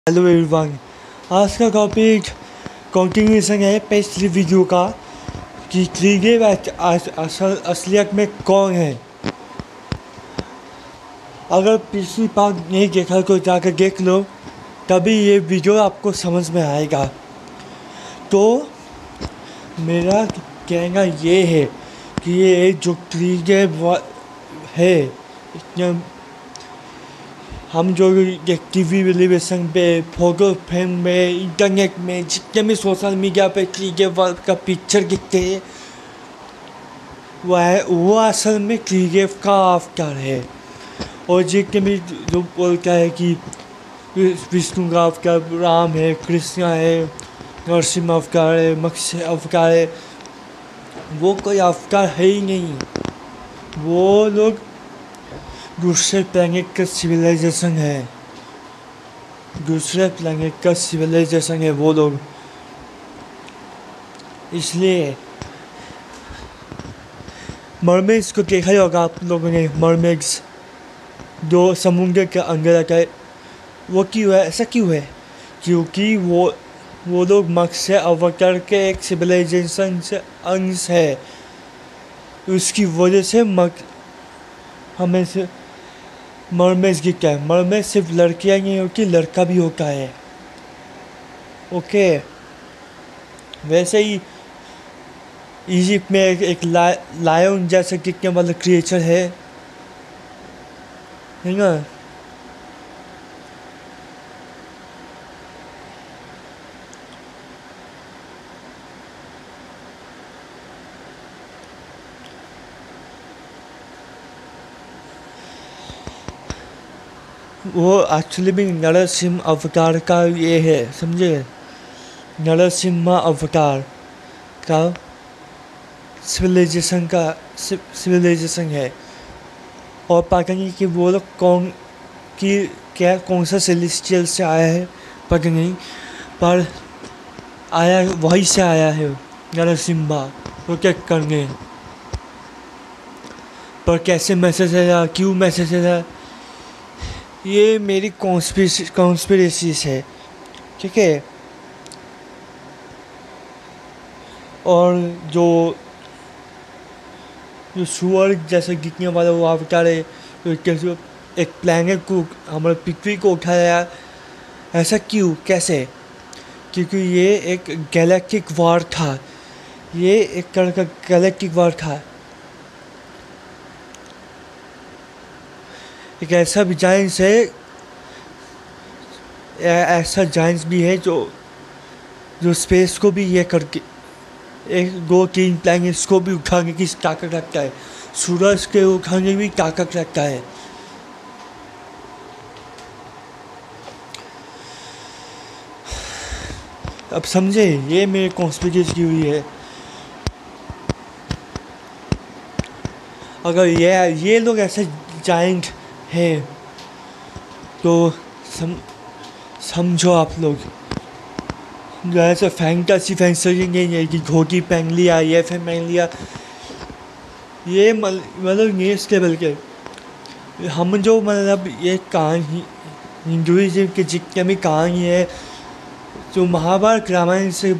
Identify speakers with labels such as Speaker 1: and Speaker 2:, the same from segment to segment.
Speaker 1: Hello everyone, आज का topic continuation है पिछली वीडियो का कि क्रीगेव असलियत में कौन है। अगर पिछली पार्ट नहीं देखा तो जाकर देख लो, तभी ये वीडियो आपको समझ में आएगा। तो मेरा कहना ये है कि ये जो क्रीगेव है, हम जो टीवी टेलीविज़न पे, फोटो फ्रेम में, इंटरनेट में, जितने भी सोशल मीडिया पे क्रीगेव का पिक्चर दिखते हैं, वो असल में क्रीगेव का अवतार है। और जितने भी जो बोलता है कि विष्णु का अवतार राम है, कृष्ण है, नरसिंह अवतार है, मत्स्य अवतार है, वो कोई अवतार है ही नहीं। वो लोग दूसरे प्लैनेट का सिविलाइजेशन है, दूसरे प्लैनेट का सिविलाइजेशन है वो लोग। इसलिए मरमेड्स को देखा ही होगा आप लोगों ने, मरमेड्स जो समुद्र के अंदर रहता है। वो क्यों है, ऐसा क्यों है? क्योंकि वो लोग मत्स्य अवतार के एक सिविलाइजेशन से अंश है। उसकी वजह से हमें से मरमेड्स दिखता है। मरमेड सिर्फ लड़कियाँ नहीं होती, लड़का भी होता है। ओके, वैसे ही इजिप्ट में एक लायन जैसा दिखने वाला क्रिएचर है ना। वो एक्चुअली भी नरसिम्हा अवतार का ये है, समझे? नरसिम्हा अवतार का सिविलाइजेशन है। और पता नहीं कि वो लोग कौन सा सेलेस्टियल से आया है, पता नहीं, पर आया वहीं से आया है नरसिम्हा प्रोटेक्ट करने। पर कैसे मैसेज आया, क्यों मैसेज आया, ये मेरी कॉन्स्पिरेसीज है, ठीक है। और जो सुअर जैसे दिखने वाला वो अवतार है, कैसे एक प्लैनेट को, हमारे पृथ्वी को उठाया, ऐसा क्यों, कैसे? क्योंकि ये एक गैलेक्टिक वार था, ये एक तरह का गैलेक्टिक वार था। एक ऐसा भी जाइंट्स है, ऐसा जाइंट्स भी है जो स्पेस को भी ये करके एक 2-3 प्लैनेट्स को भी उठाने की ताकत रखता है, सूरज के उठाने की ताकत रखता है। अब समझे, ये मेरे कॉन्स्पिरेसी की हुई है। अगर ये लोग ऐसे जाइंट है तो समझो आप लोग, जो ऐसे फैंटासी नहीं है कि धोती पहन लिया, ये फिर पहन लिया, ये मतलब नेक्स्ट लेवल के। हम जो मतलब ये कहानी हिंदुइज्म के जितने भी कहानी है, जो महाभारत रामायण से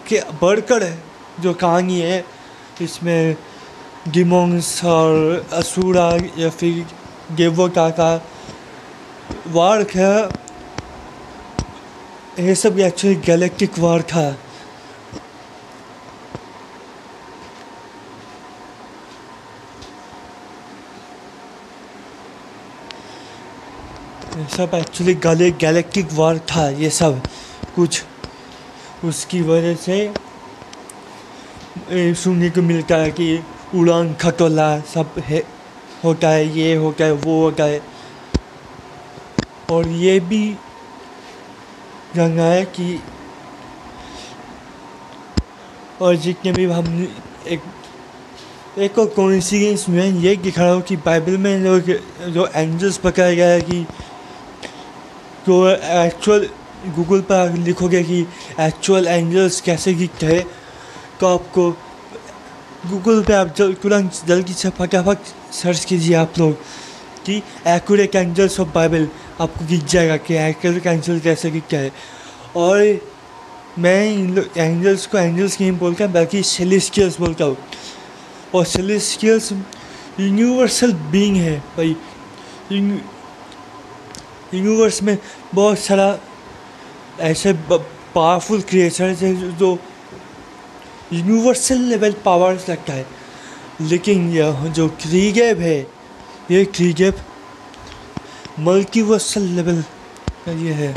Speaker 1: के बढ़कर जो कहानी है, इसमें डिमोन्स और असुरा या फिर देवता का वार था, ये सब एक्चुअली गैलेक्टिक वार था। ये सब एक्चुअली गैलेक्टिक वार था, ये सब कुछ। उसकी वजह से सुनने को मिलता है कि उड़ान खटोला सब है, होता है, ये होता है, वो होता है। और ये भी जानना है कि और जितने भी हम एक और कोइंसिडेंस में ये दिखा रहा हूँ कि बाइबल में जो एंजल्स बताया गया है कि जो एक्चुअल, गूगल पर लिखोगे कि एक्चुअल एंजल्स कैसे दिखते हैं, तो आपको गूगल पे आप तुरंत जल्दी से फटाफट सर्च कीजिए आप लोग कि एक्यूरेट एंजल्स ऑफ बाइबल। आपको दिख जाएगा कि कैंसिल कैसे क्या है। और मैं एंजल्स को एंजल्स नहीं बोलता बल्कि सेलेस्टियल्स बोलता हूँ। और सेलेस्टियल्स यूनिवर्सल बीइंग है भाई। यूनिवर्स में बहुत सारा ऐसे पावरफुल क्रिएचर्स है जो यूनिवर्सल लेवल पावर्स लगता है। लेकिन यह जो क्रीगेब है, ये क्रीगेब मल्टीवर्सल लेवल का ये है,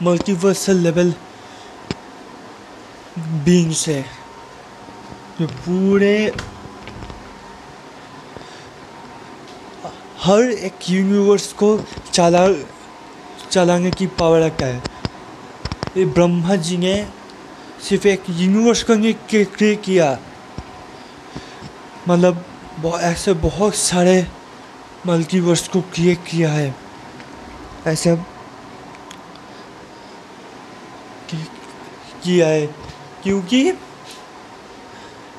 Speaker 1: मल्टीवर्सल लेवल बीइंग्स है जो पूरे हर एक यूनिवर्स को चलाने की पावर रखता है। ये ब्रह्मा जी ने सिर्फ एक यूनिवर्स को क्रिएट किया, मतलब ऐसे बहुत सारे मल्टीवर्स को क्रिएट किया है। ऐसे किया है क्योंकि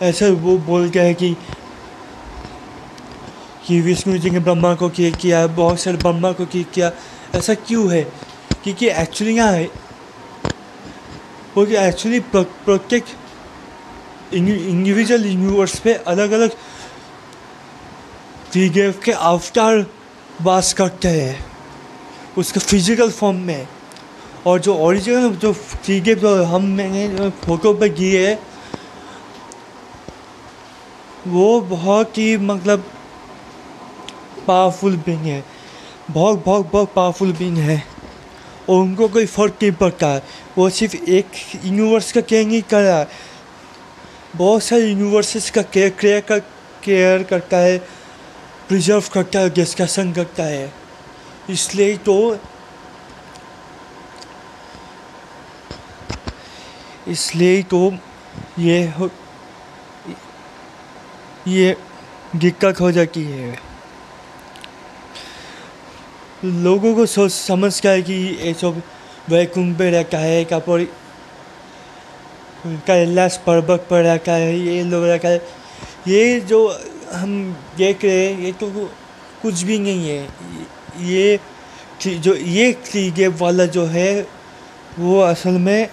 Speaker 1: ऐसे वो बोलते हैं कि विष्णु जी ने ब्रह्मा को क्रिएट किया है, बहुत सारे ब्रह्मा को क्रिएट किया। ऐसा क्यों है? क्योंकि एक्चुअली यहाँ है वो कि एक्चुअली प्रत्येक इंडिविजुअल यूनिवर्स पे अलग अलग क्रीगेव के अवतार वास करते हैं उसके फिजिकल फॉर्म में। और जो ओरिजिनल जो क्रीगेव जो मैंने फोटो पे किए है वो बहुत ही मतलब पावरफुल बीइंग है, बहुत बहुत बहुत पावरफुल बीइंग है। और उनको कोई फ़र्क नहीं पड़ता है, वो सिर्फ एक यूनिवर्स का केयर नहीं कर रहा है, बहुत सारे यूनिवर्सेस का केयर करता है, प्रिजर्व करता है, डिस्कशन करता है। इसलिए तो ये दिक्कत हो जाती है। लोगों को समझ का है कि ये सब वैकुंठ पे रहता है, कैलाश पर्वत पर रहता है, ये लोग रहता है। ये जो हम देख रहे हैं ये तो कुछ भी नहीं है। ये क्रीगेव वाला जो है वो असल में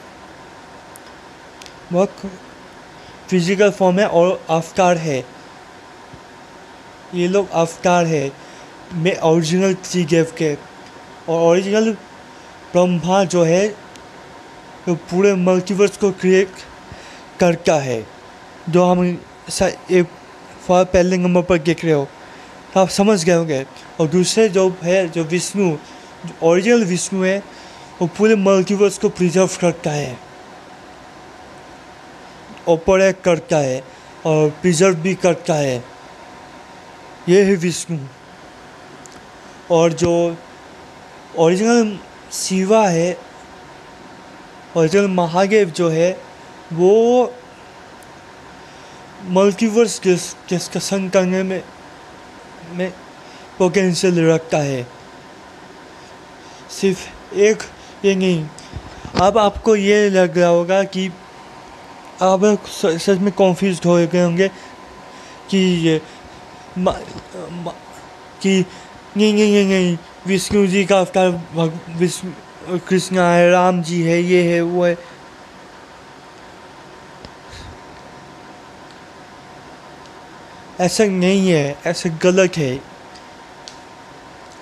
Speaker 1: बहुत फिजिकल फॉर्म है और अवतार है। ये लोग अवतार है में ओरिजिनल क्रीगेव के। और ओरिजिनल ब्रह्मा जो है तो पूरे मल्टीवर्स को क्रिएट करता है, जो हम एक पहले नंबर पर देख रहे हो, आप समझ गए होंगे। और दूसरे जो है जो विष्णु, जो ओरिजिनल विष्णु है, वो पूरे मल्टीवर्स को प्रिजर्व करता है, ऑपरेट करता है और प्रिजर्व भी करता है। ये है विष्णु। और जो ओरिजिनल शिवा है, ओरिजिनल महादेव जो है, वो मल्टीवर्स डिस्कशन करने में पोटेंशियल रखता है, सिर्फ एक ये नहीं। अब आपको ये लग रहा होगा कि आप सच में कॉन्फ्यूज हो गए होंगे कि नहीं विष्णु जी का अवतार कृष्ण है, राम जी है, ये है वो है। ऐसा नहीं है, ऐसा गलत है।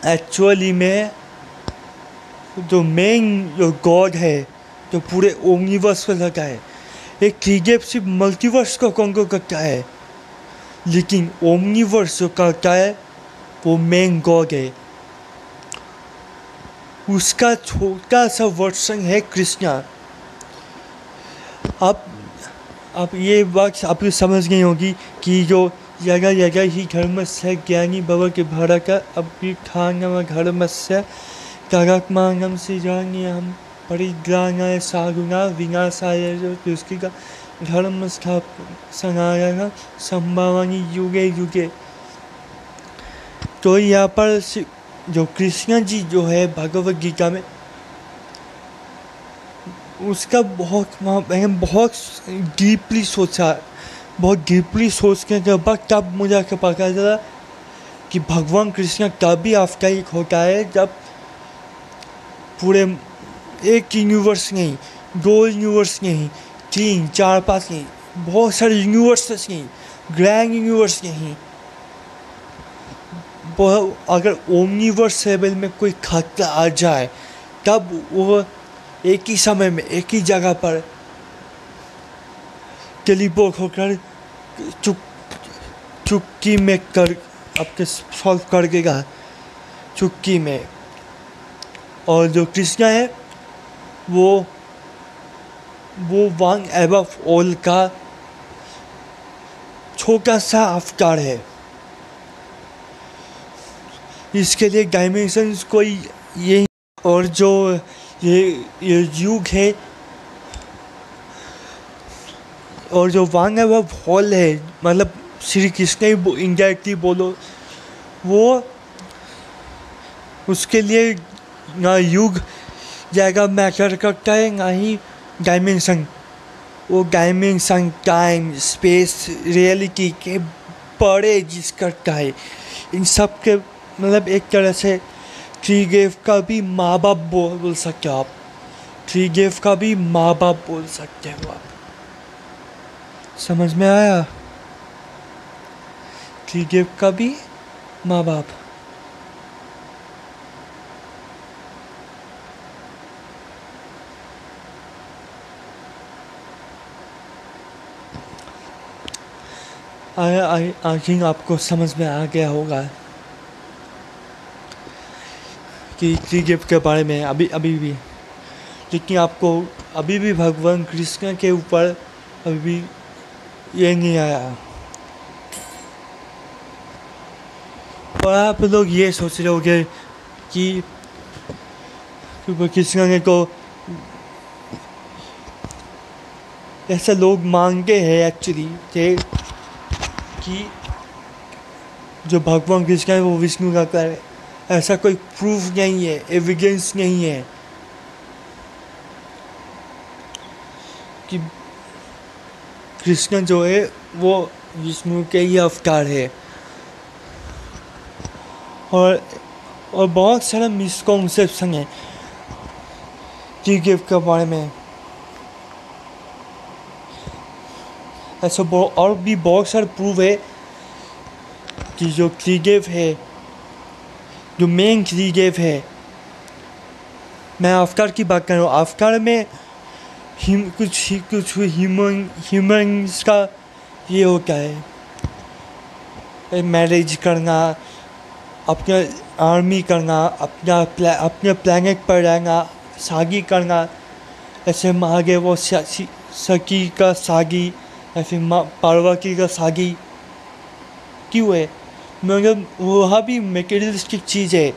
Speaker 1: एक्चुअली में जो मेन जो गॉड है जो पूरे यूनिवर्स को लगा है, एक क्रीगेव सिर्फ मल्टीवर्स को कंट्रोल करता है, लेकिन ओमनिवर्स जो करता है वो मेन गॉड है। उसका छोटा सा वर्जन है कृष्णा। आप ये बात आप समझ गई होगी कि जो जगह जगह ही धर्म से ज्ञानी भव के भरा का अभिठानम धर्म से करकमानम से जानिए हम परिग्राणाय साधुना विनाशाय दुष्टि का धर्म स्थापनाय संभावनी युगे युगे। तो यहाँ पर जो कृष्ण जी जो है भगवद गीता में, उसका मैंने बहुत डीपली सोचा, बहुत डीपली सोचने के बाद तब मुझे पता चला कि भगवान कृष्ण तभी अवतारित होता है जब पूरे एक यूनिवर्स नहीं, 2 यूनिवर्स नहीं, 3, 4, 5 नहीं, बहुत सारे यूनिवर्सेस नहीं, ग्रैंड यूनिवर्स नहीं, अगर ओमनिवर्स लेवल में कोई खतरा आ जाए तब वो एक ही समय में एक ही जगह पर टेलीपोर्ट होकर चुटकी में कर आपके सॉल्व कर देगा, चुटकी में। और जो कृष्णा है वो वन एबव ऑल का छोटा सा अवतार है। इसके लिए डायमेंशंस कोई ये, और जो ये युग है और जो वन एबव ऑल है, मतलब श्री कृष्ण ही इंडायरेक्टली बोलो, वो उसके लिए ना युग जगह मैटर करता है ना ही डायमेंशन। वो डायमेंशन, टाइम, स्पेस, रियलिटी के बड़े जिस करता है। इन सब के मतलब एक तरह से त्रिदेव का भी माँ बाप बोल सकते हो आप, त्रिदेव का भी माँ बाप बोल सकते हो आप। समझ में आया? त्रिदेव का भी माँ बाप। आई थिंक आपको समझ में आ गया होगा कि त्रिदेव के बारे में अभी भी, लेकिन आपको अभी भी भगवान कृष्ण के ऊपर अभी भी ये नहीं आया। और आप लोग ये सोच रहे होंगे कि कृष्ण को ऐसा लोग मांगते हैं एक्चुअली कि जो भगवान कृष्ण है वो विष्णु का अवतार है। ऐसा कोई प्रूफ नहीं है, एविडेंस नहीं है कि कृष्ण जो है वो विष्णु के ही अवतार है। और बहुत सारा मिसकॉन्सेप्शन है त्रिदेव के बारे में। ऐसा और भी बहुत सारे प्रूफ है कि जो त्रिदेव है, जो मेन त्रिदेव है, मैं अवतार की बात कर रहा हूँ। अवतार में कुछ ह्यूमन्स का ये होता है, मैरिज करना, अपना आर्मी करना, अपने प्लैनेट पर रहना, शादी करना। ऐसे मांगे वो सखी का शादी या फिर पार्वती का शादी क्यों है? मगर वह भी मेटेरियलिस्टिक चीज़ है।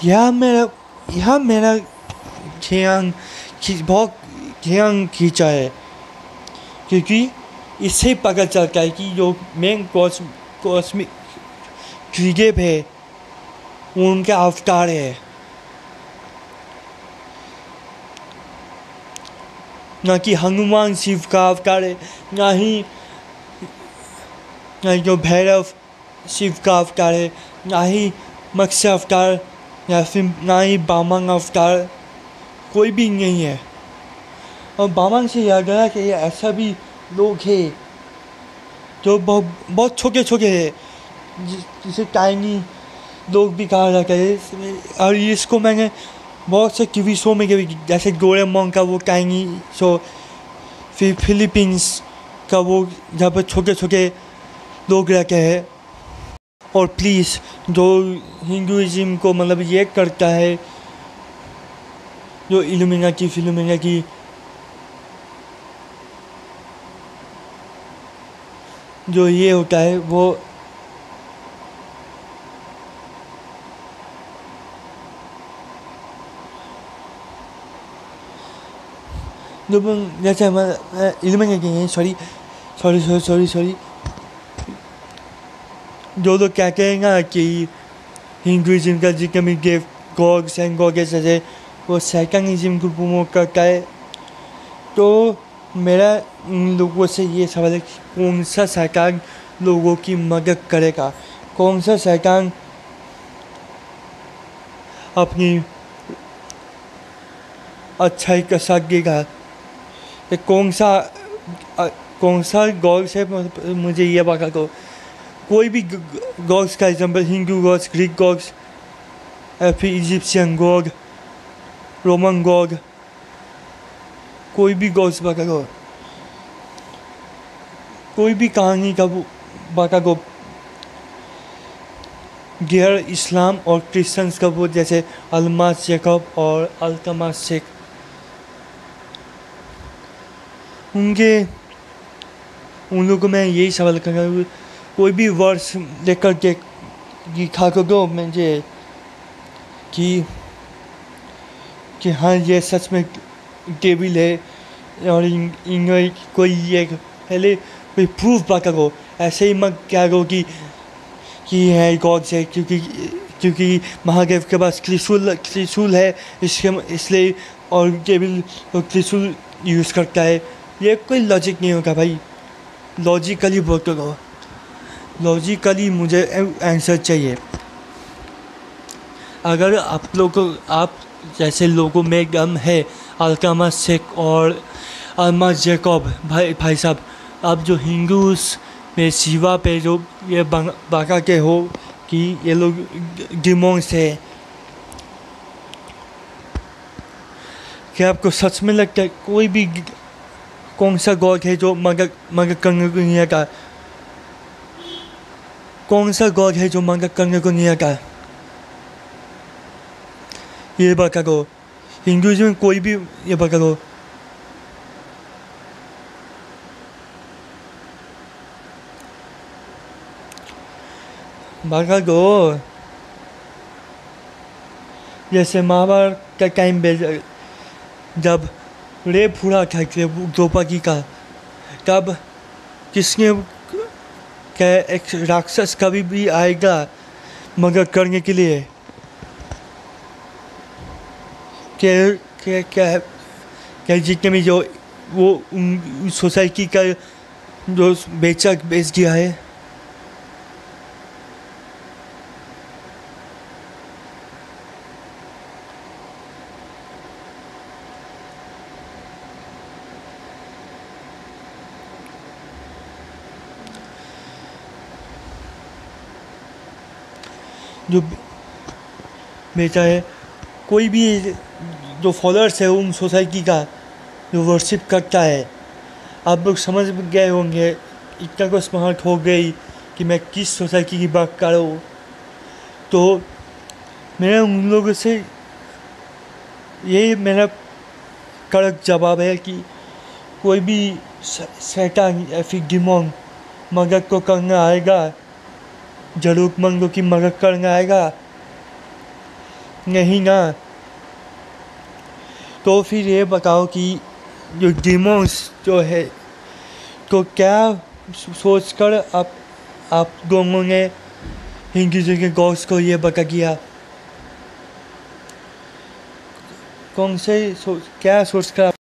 Speaker 1: यह मेरा बहुत ध्यान खींचा है, क्योंकि इससे पता चलता है कि जो मेन कॉस्मिक त्रिदेव है वो उनका अवतार है, ना कि हनुमान शिव का अवतार है, ना ही जो भैरव शिव का अवतार है, ना ही मत्स्य अवतार, या फिर ना ही वामन अवतार, कोई भी नहीं है। और वामन से याद आया कि ऐसा भी लोग हैं जो बहुत छोटे छोटे हैं, जिसे टाइनी लोग भी कहा जाता है। और इसको मैंने बहुत से टीवी शो में, जैसे डोरेमोन का वो टाइनी शो, फिर फिलीपींस का वो जहाँ पर छोटे छोटे लोग रहते हैं। और प्लीज़ जो हिंदुइज्म को मतलब ये करता है, जो इल्यूमिनाटी फिल्यूमिनाटी, जो ये होता है वो जैसे हमारा इल्यूमिनाटी है, सॉरी, जो लोग कहते हैं ना कि हिंदुइज्म का जितने भी गिव गॉड्स एंड गॉडेस है वो सैटनिज्म को प्रमोट करता है। तो मेरा उन लोगों से ये सवाल है कि कौन सा सैटान लोगों की मदद करेगा, कौन सा शैतान अपनी अच्छाई का साथ देगा, ये कौन सा गॉड्स है। मुझे ये बता दो, कोई भी गॉड्स का example, Hindu gods, Greek gods, या फिर इजिप्शियन गॉड, रोमन गॉड, कोई भी गॉड्स बता दो, कोई भी कहानी का बता दो, गैर इस्लाम और क्रिश्चियंस का वो, जैसे अल्मास जैकब और अल्तमास शेख, उन लोगों को मैं यही सवाल करूँगा, कोई भी वर्ड्स लेकर के दिखा कर दो मुझे कि हाँ ये सच में डेविल है, और इनमें कोई ये पहले कोई प्रूफ बता दो। ऐसे ही मत क्या करो कि है गॉड्स है, क्योंकि महादेव के पास त्रिशूल है, इसलिए और डेविल त्रिशूल यूज़ करता है। ये कोई लॉजिक नहीं होगा भाई। लॉजिकली बोल करो, लॉजिकली मुझे आंसर चाहिए। अगर आप जैसे लोगों में गम है, अल्तमास शेख और अल्मास जैकब, भाई साहब, आप जो हिंदूस में शिवा पे जो ये बाका के हो कि ये लोग डिमोन्स है, क्या आपको सच में लगता है कोई भी कौन सा गॉड है जो मदद करने को नहीं आता? कौन सा गॉड है जो मदद करने को नहीं आता? ये बता दो। हिंदुइज्म में कोई भी ये बता दो। बता दो। जैसे महाभारत का टाइम पे जब रेप हुआ था द्रौपदी का, तब किसने क्या एक राक्षस कभी भी आएगा मदद करने के लिए? क्या जितने भी जो वो सोसाइटी का जो बेच दिया है, जो बेचा है, कोई भी जो फॉलोअर्स है उन सोसाइटी का जो वर्शिप करता है, आप लोग समझ गए होंगे, इतना को स्मार्ट हो गई कि मैं किस सोसाइटी की बात कर रहा हूँ। तो मेरा उन लोगों से यही मेरा कड़क जवाब है कि कोई भी शैतान या फिर डिमोन मदद को करना आएगा, ज़रूरतमंदों की मदद करना आएगा, नहीं ना, तो फिर ये बताओ कि जो डिमोन्स जो है, तो क्या सोचकर आप दोनों ने हिंदुइज्म के गॉड्स को ये बता दिया? कौन से क्या सोचकर